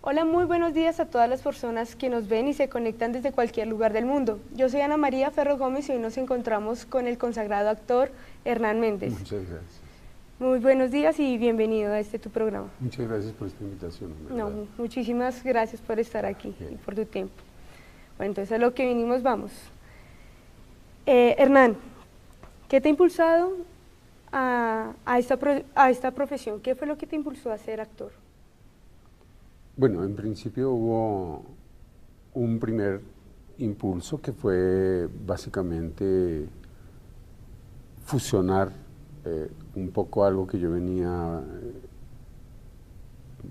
Hola, muy buenos días a todas las personas que nos ven y se conectan desde cualquier lugar del mundo. Yo soy Ana María Ferro Gómez y hoy nos encontramos con el consagrado actor Hernán Méndez. Muchas gracias. Muy buenos días y bienvenido a tu programa. Muchas gracias por esta invitación. No, muchísimas gracias por estar aquí y por tu tiempo. Bueno, entonces a lo que vinimos vamos. Hernán, ¿qué te ha impulsado a esta profesión? ¿Qué fue lo que te impulsó a ser actor? Bueno, en principio hubo un primer impulso que fue básicamente fusionar un poco algo que yo venía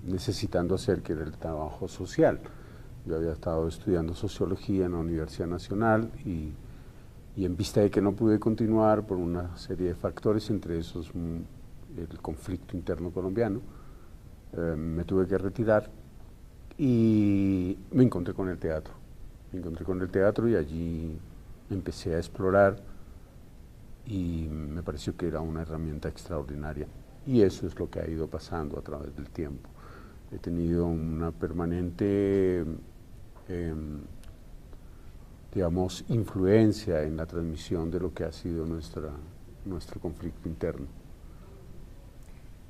necesitando hacer, que era el trabajo social. Yo había estado estudiando sociología en la Universidad Nacional y en vista de que no pude continuar por una serie de factores, entre esos el conflicto interno colombiano, me tuve que retirar y me encontré con el teatro. Me encontré con el teatro y allí empecé a explorar y me pareció que era una herramienta extraordinaria. Y eso es lo que ha ido pasando a través del tiempo. He tenido una permanente, digamos, influencia en la transmisión de lo que ha sido nuestro conflicto interno.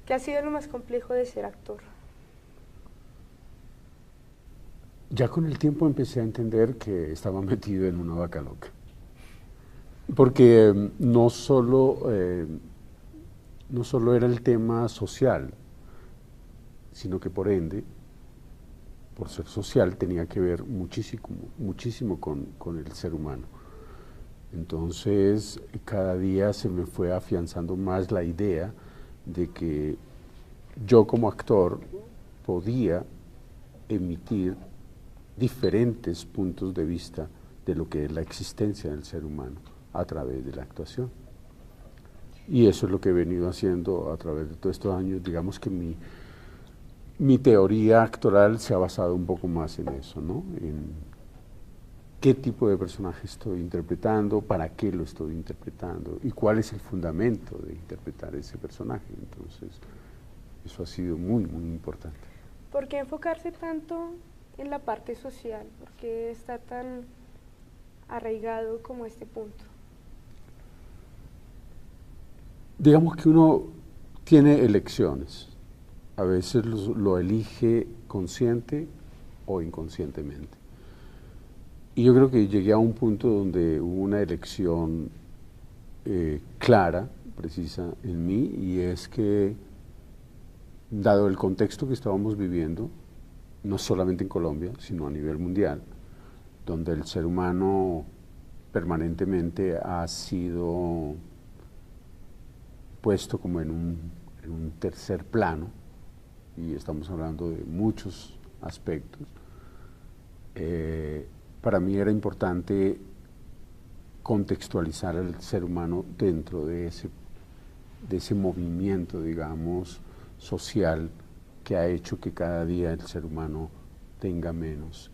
¿Qué ha sido lo más complejo de ser actor? Ya con el tiempo empecé a entender que estaba metido en una vaca loca. Porque no solo era el tema social, sino que por ende, por ser social, tenía que ver muchísimo con el ser humano. Entonces, cada día se me fue afianzando más la idea de que yo como actor podía emitir diferentes puntos de vista de lo que es la existencia del ser humano a través de la actuación. Y eso es lo que he venido haciendo a través de todos estos años. Digamos que mi teoría actoral se ha basado un poco más en eso, ¿no? En qué tipo de personaje estoy interpretando, para qué lo estoy interpretando y cuál es el fundamento de interpretar ese personaje. Entonces, eso ha sido muy importante. ¿Por qué enfocarse tanto en la parte social? ¿Por qué está tan arraigado como este punto? Digamos que uno tiene elecciones. A veces lo elige consciente o inconscientemente. Y yo creo que llegué a un punto donde hubo una elección clara, precisa en mí, y es que, dado el contexto que estábamos viviendo, no solamente en Colombia, sino a nivel mundial, donde el ser humano permanentemente ha sido puesto como en un tercer plano, y estamos hablando de muchos aspectos, para mí era importante contextualizar al ser humano dentro de ese movimiento, digamos, social que ha hecho que cada día el ser humano tenga menos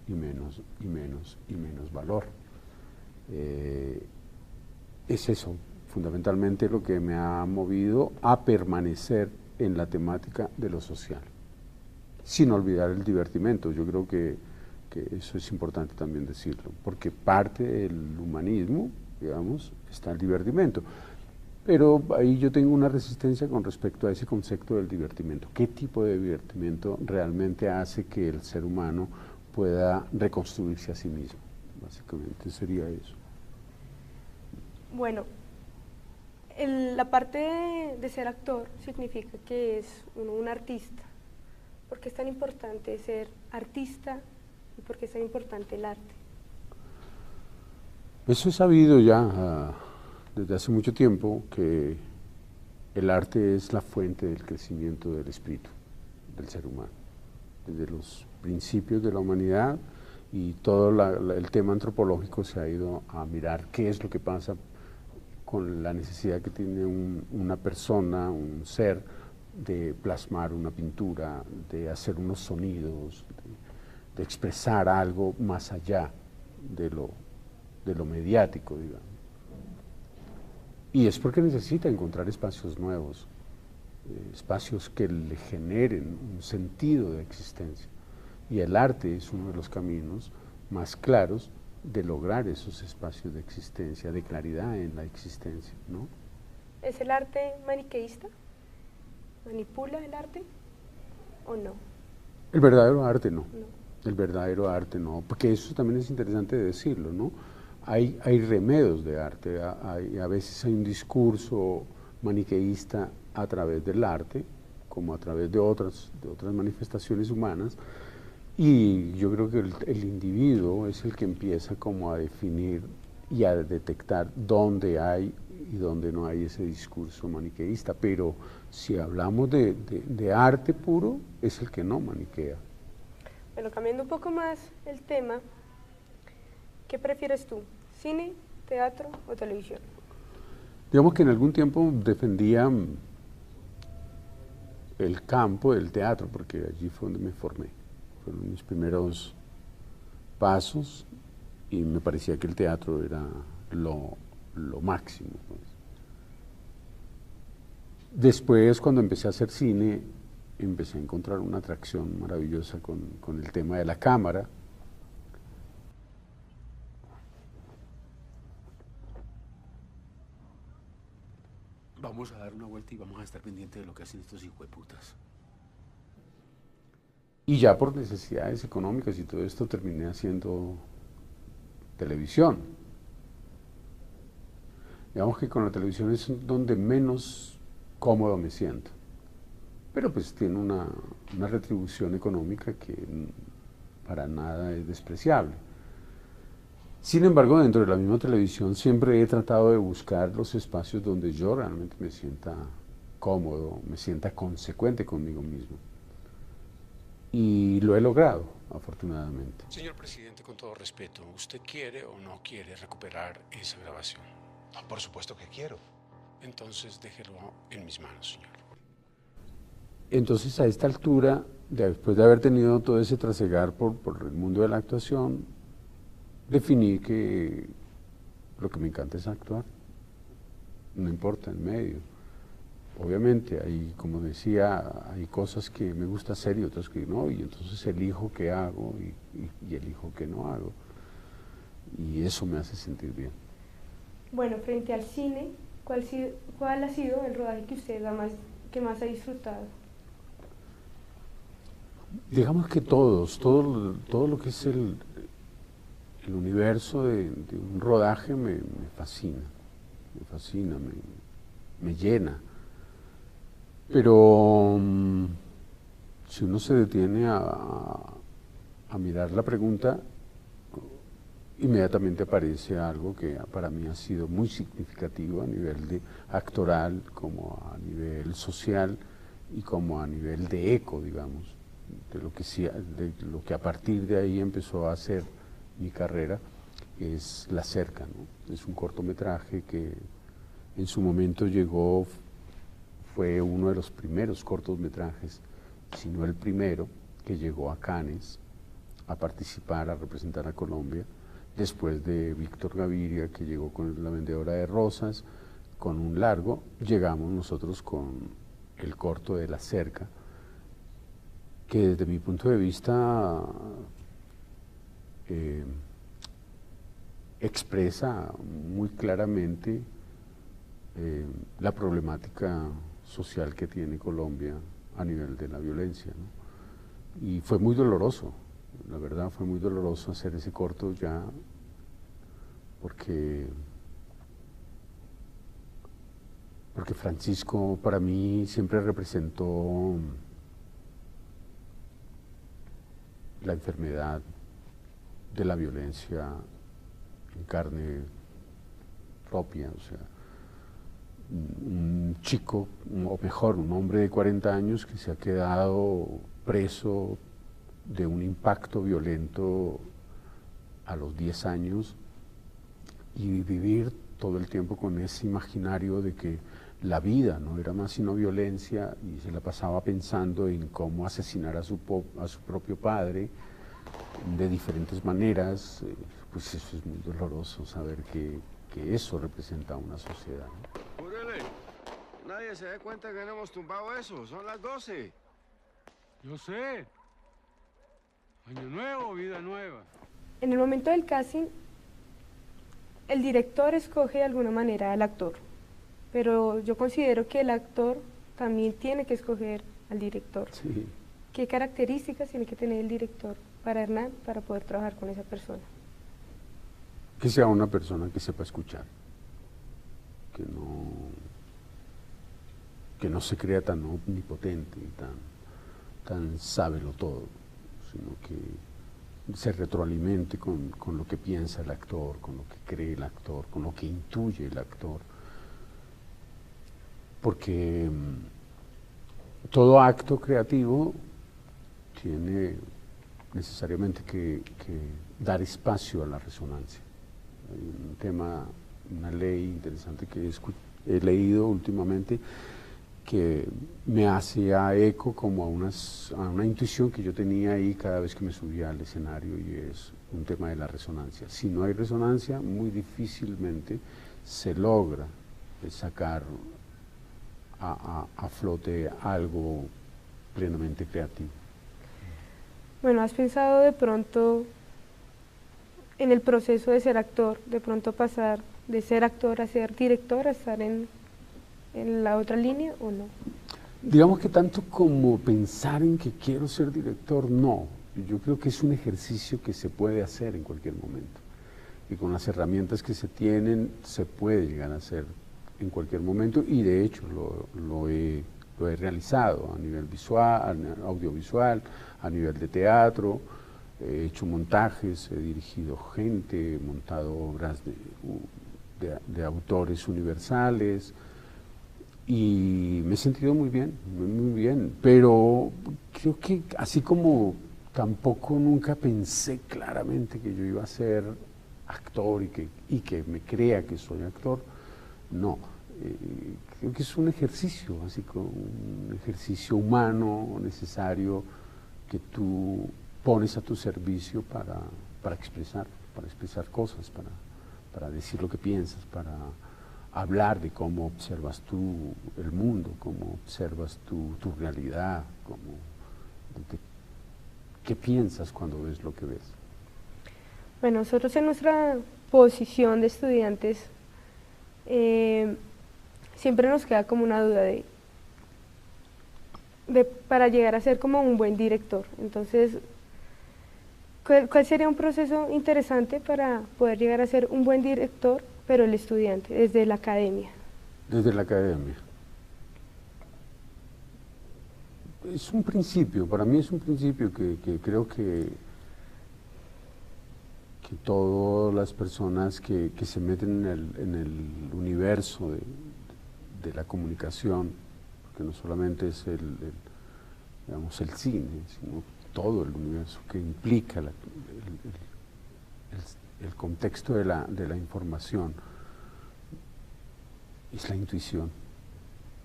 valor. Es eso, fundamentalmente lo que me ha movido a permanecer en la temática de lo social, sin olvidar el divertimento. Yo creo que eso es importante también decirlo, porque parte del humanismo, digamos, está el divertimento. Pero ahí yo tengo una resistencia con respecto a ese concepto del divertimento. ¿Qué tipo de divertimento realmente hace que el ser humano pueda reconstruirse a sí mismo? Básicamente sería eso. Bueno, la parte de ser actor significa que es uno un artista. ¿Por qué es tan importante ser artista y por qué es tan importante el arte? Eso es sabido ya desde hace mucho tiempo, que el arte es la fuente del crecimiento del espíritu del ser humano. Desde los principios de la humanidad y todo el tema antropológico se ha ido a mirar qué es lo que pasa con la necesidad que tiene una persona, un ser, de plasmar una pintura, de hacer unos sonidos, de expresar algo más allá de lo mediático, digamos. Y es porque necesita encontrar espacios nuevos, espacios que le generen un sentido de existencia. Y el arte es uno de los caminos más claros de lograr esos espacios de existencia, de claridad en la existencia, ¿no? ¿Es el arte maniqueísta? ¿Manipula el arte o no? El verdadero arte no. No. El verdadero arte no, porque eso también es interesante decirlo, ¿no? Hay remedios de arte, a veces hay un discurso maniqueísta a través del arte, como a través de otras manifestaciones humanas, y yo creo que el individuo es el que empieza como a definir y a detectar dónde hay y dónde no hay ese discurso maniqueísta, pero si hablamos de arte puro, es el que no maniquea. Bueno, cambiando un poco más el tema, ¿qué prefieres tú? ¿Cine, teatro o televisión? Digamos que en algún tiempo defendía el campo del teatro, porque allí fue donde me formé. Fueron mis primeros pasos y me parecía que el teatro era lo máximo, pues. Después, cuando empecé a hacer cine, empecé a encontrar una atracción maravillosa con el tema de la cámara. Vamos a dar una vuelta y vamos a estar pendientes de lo que hacen estos hijueputas. Y ya por necesidades económicas y todo esto terminé haciendo televisión. Digamos que con la televisión es donde menos cómodo me siento. Pero pues tiene una retribución económica que para nada es despreciable. Sin embargo, dentro de la misma televisión siempre he tratado de buscar los espacios donde yo realmente me sienta cómodo, me sienta consecuente conmigo mismo. Y lo he logrado, afortunadamente. Señor presidente, con todo respeto, ¿usted quiere o no quiere recuperar esa grabación? No, por supuesto que quiero. Entonces déjelo en mis manos, señor. Entonces, a esta altura, después de haber tenido todo ese trasegar por el mundo de la actuación, definí que lo que me encanta es actuar, no importa el medio. Obviamente, hay, como decía, hay cosas que me gusta hacer y otras que no, y entonces elijo qué hago y elijo qué no hago. Y eso me hace sentir bien. Bueno, frente al cine, ¿cuál ha sido el rodaje que usted que más ha disfrutado? Digamos que todo lo que es el universo de un rodaje me fascina, me llena. Pero si uno se detiene a mirar la pregunta, inmediatamente aparece algo que para mí ha sido muy significativo a nivel de actoral, como a nivel social y como a nivel de eco, digamos, de lo que a partir de ahí empezó a hacer mi carrera, es La Cerca, ¿no? Es un cortometraje que en su momento fue uno de los primeros cortometrajes, si no el primero, que llegó a Cannes a participar, a representar a Colombia, después de Víctor Gaviria, que llegó con La Vendedora de Rosas, con un largo, llegamos nosotros con el corto de La Cerca, que desde mi punto de vista expresa muy claramente la problemática social que tiene Colombia a nivel de la violencia, ¿no? Y fue muy doloroso, la verdad fue muy doloroso hacer ese corto ya, porque Francisco para mí siempre representó la enfermedad de la violencia en carne propia, o sea, un chico, o mejor, un hombre de 40 años que se ha quedado preso de un impacto violento a los 10 años y vivir todo el tiempo con ese imaginario de que la vida no era más sino violencia y se la pasaba pensando en cómo asesinar a su propio padre de diferentes maneras, pues eso es muy doloroso, saber que eso representa una sociedad, ¿no? Júrele, nadie se dé cuenta que no hemos tumbado eso, son las 12. Yo sé. Año nuevo, vida nueva. En el momento del casting, el director escoge de alguna manera al actor, pero yo considero que el actor también tiene que escoger al director. Sí. ¿Qué características tiene que tener el director para Hernán para poder trabajar con esa persona? Que sea una persona que sepa escuchar, que no se crea tan omnipotente y tan sábelo todo, sino que se retroalimente con lo que piensa el actor, con lo que cree el actor, con lo que intuye el actor. Porque todo acto creativo tiene necesariamente que dar espacio a la resonancia. Hay un tema, una ley interesante que he leído últimamente que me hacía eco como a una intuición que yo tenía ahí cada vez que me subía al escenario, y es un tema de la resonancia. Si no hay resonancia, muy difícilmente se logra sacar a flote algo plenamente creativo. Bueno, ¿has pensado de pronto en el proceso de ser actor, de pronto pasar de ser actor a ser director, a estar en la otra línea o no? Digamos que tanto como pensar en que quiero ser director, no. Yo creo que es un ejercicio que se puede hacer en cualquier momento. Y con las herramientas que se tienen, se puede llegar a hacer en cualquier momento, y de hecho lo he realizado a nivel visual, audiovisual, a nivel de teatro. He hecho montajes, he dirigido gente, he montado obras de autores universales, y me he sentido muy bien, pero creo que así como tampoco nunca pensé claramente que yo iba a ser actor y que me crea que soy actor, no. Creo que es un ejercicio, así como un ejercicio humano necesario que tú pones a tu servicio para expresar cosas, para decir lo que piensas, para hablar de cómo observas tú el mundo, cómo observas tu realidad, qué piensas cuando ves lo que ves. Bueno, nosotros en nuestra posición de estudiantes siempre nos queda como una duda para llegar a ser como un buen director. Entonces, ¿cuál sería un proceso interesante para poder llegar a ser un buen director, pero el estudiante, desde la academia? Desde la academia. Es un principio, para mí es un principio que creo que todas las personas que se meten en el universo de la comunicación, porque no solamente es digamos, el cine, sino todo el universo que implica el contexto de la información, es la intuición.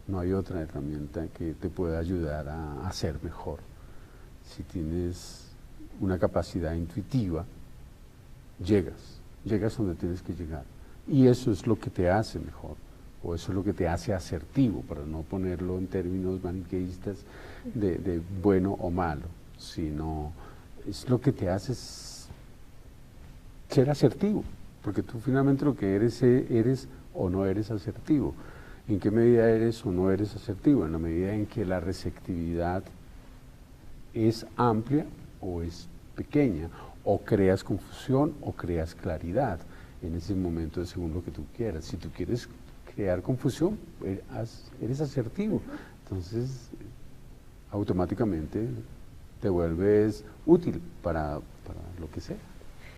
No hay otra herramienta que te pueda ayudar a ser mejor. Si tienes una capacidad intuitiva, llegas donde tienes que llegar. Y eso es lo que te hace mejor, o eso es lo que te hace asertivo, para no ponerlo en términos maniqueístas de bueno o malo, sino es lo que te hace ser asertivo, porque tú finalmente lo que eres o no eres asertivo. ¿En qué medida eres o no eres asertivo? En la medida en que la receptividad es amplia o es pequeña, o creas confusión o creas claridad en ese momento, según lo que tú quieras. Si tú quieres crear confusión, eres asertivo, entonces automáticamente te vuelves útil para lo que sea.